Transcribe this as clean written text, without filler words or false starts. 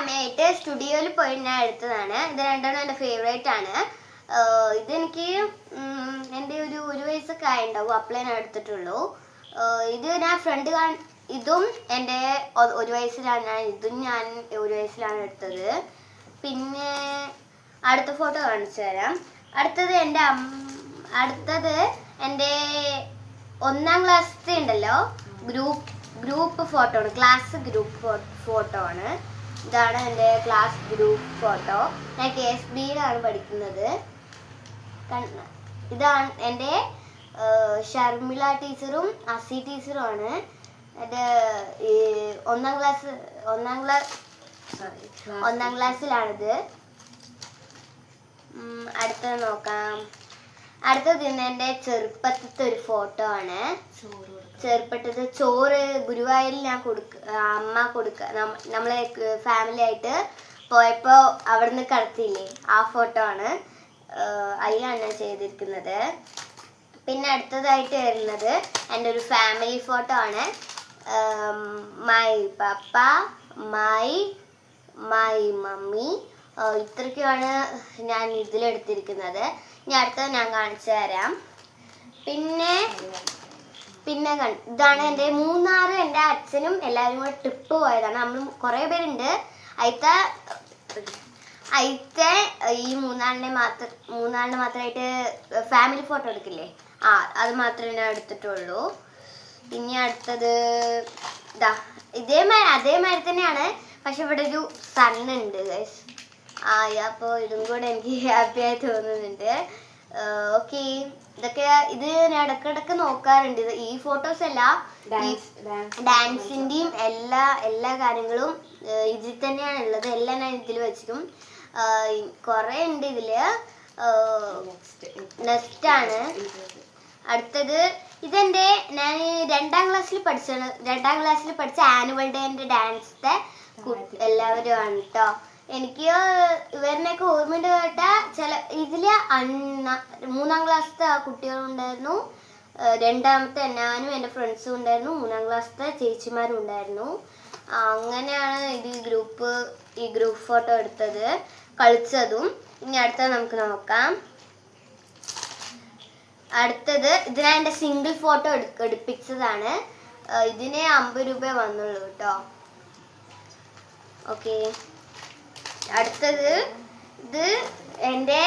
അമ്മയായിട്ട് സ്റ്റുഡിയോയിൽ പോയി ഞാൻ എടുത്തതാണ്. ഇത് രണ്ടെണ്ണം എൻ്റെ ഫേവറേറ്റ് ആണ്. ഇതെനിക്ക് എൻ്റെ ഒരു വയസ്സൊക്കെ ആയിട്ടുണ്ടാവും, അപ്പളേ ഞാൻ എടുത്തിട്ടുള്ളൂ. ഇത് ഞാൻ ഇതും എൻ്റെ ഒരു വയസ്സിലാണ് ഞാൻ ഒരു വയസ്സിലാണ് എടുത്തത്. പിന്നെ അടുത്ത ഫോട്ടോ കാണിച്ചു തരാം. അടുത്തത് എൻ്റെ 1ാം ക്ലാസ്സിലത്തെ ഉണ്ടല്ലോ ഗ്രൂപ്പ് ഫോട്ടോ ആണ്, ക്ലാസ് ഗ്രൂപ്പ് ഫോട്ടോ ആണ്. ഇതാണ് എൻ്റെ ക്ലാസ് ഗ്രൂപ്പ് ഫോട്ടോ. ഞാൻ KSBയിലാണ് പഠിക്കുന്നത്. ഇതാണ് എൻ്റെ ഷർമിള ടീച്ചറും അസി ടീച്ചറും ആണ്. എൻ്റെ 1ാം ക്ലാസ്സിലാണിത്. അടുത്തത് നോക്കാം. അടുത്തത് എൻ്റെ ചെറുപ്പത്തിലത്തെ ഒരു ഫോട്ടോ ആണ്. ചെറുപ്പത്തിലത്തെ ചോറ് ഗുരുവായൂരിൽ ഞാൻ അമ്മ നമ്മളെ ഫാമിലി ആയിട്ട് പോയപ്പോൾ അവിടുന്ന് കടത്തിയില്ലേ, ആ ഫോട്ടോ ആണ്. അതിലാണ് ഞാൻ ചെയ്തിരിക്കുന്നത്. പിന്നെ അടുത്തതായിട്ട് വരുന്നത് എൻ്റെ ഒരു ഫാമിലി ഫോട്ടോ ആണ്. മൈ പപ്പ, മൈ മമ്മി, ഇത്രയ്ക്കുമാണ് ഞാൻ ഇതിലെടുത്തിരിക്കുന്നത്. ഇനി അടുത്തത് ഞാൻ കാണിച്ചു തരാം. പിന്നെ ഇതാണ് എൻ്റെ മൂന്നാർ. എൻ്റെ അച്ഛനും എല്ലാവരും കൂടെ ട്രിപ്പ് പോയതാണ്. നമ്മൾ കുറേ പേരുണ്ട്. അയിത്തെ ഈ മൂന്നാളിനെ മാത്രമായിട്ട് ഫാമിലി ഫോട്ടോ എടുക്കില്ലേ, അത് മാത്രമേ ഞാൻ എടുത്തിട്ടുള്ളൂ. പിന്നെ അടുത്തത് അതേമാതിരി തന്നെയാണ്, പക്ഷെ ഇവിടെ ഒരു സണ്ണുണ്ട് ഗൈസ്. അപ്പോൾ ഇതും കൂടെ എനിക്ക് ഹാപ്പിയായി തോന്നുന്നുണ്ട്. ഓക്കെ, ഇത് ഞാൻ ഇടയ്ക്കിടയ്ക്ക് നോക്കാറുണ്ട്. ഈ ഫോട്ടോസ് എല്ലാം ഡാൻസിൻ്റെയും എല്ലാ കാര്യങ്ങളും ഇതിൽ തന്നെയാണ് ഉള്ളത്. എല്ലാം ഞാൻ ഇതിൽ വെച്ചിട്ടും കുറേ ഉണ്ട് ഇതില്. നെക്സ്റ്റ് ആണ് അടുത്തത്. ഞാൻ 2ാം ക്ലാസ്സിൽ പഠിച്ച ആനുവൽ ഡേന്റെ ഡാൻസത്തെ എല്ലാവരും ആണ് കേട്ടോ. എനിക്ക് ഇവരിനെയൊക്കെ ഓർമ്മയുണ്ട് കേട്ടാ. ഇതില് 3ാം ക്ലാസ്സിലത്തെ കുട്ടികളുണ്ടായിരുന്നു, 2ാമത്തെ ഞാനും എൻ്റെ ഫ്രണ്ട്സും ഉണ്ടായിരുന്നു, 3ാം ക്ലാസ്സിലത്തെ ചേച്ചിമാരും ഉണ്ടായിരുന്നു. അങ്ങനെയാണ് ഈ ഗ്രൂപ്പ് ഫോട്ടോ എടുത്തത്, കളിച്ചതും. ഇനി അടുത്തത് നമുക്ക് നോക്കാം. അടുത്തത് ഞാൻ എൻ്റെ സിംഗിൾ ഫോട്ടോ എടുപ്പിച്ചതാണ്. ഇതിന് 50 രൂപ വന്നുള്ളൂ കേട്ടോ. ഓക്കെ, അടുത്തത് ഇത് എൻ്റെ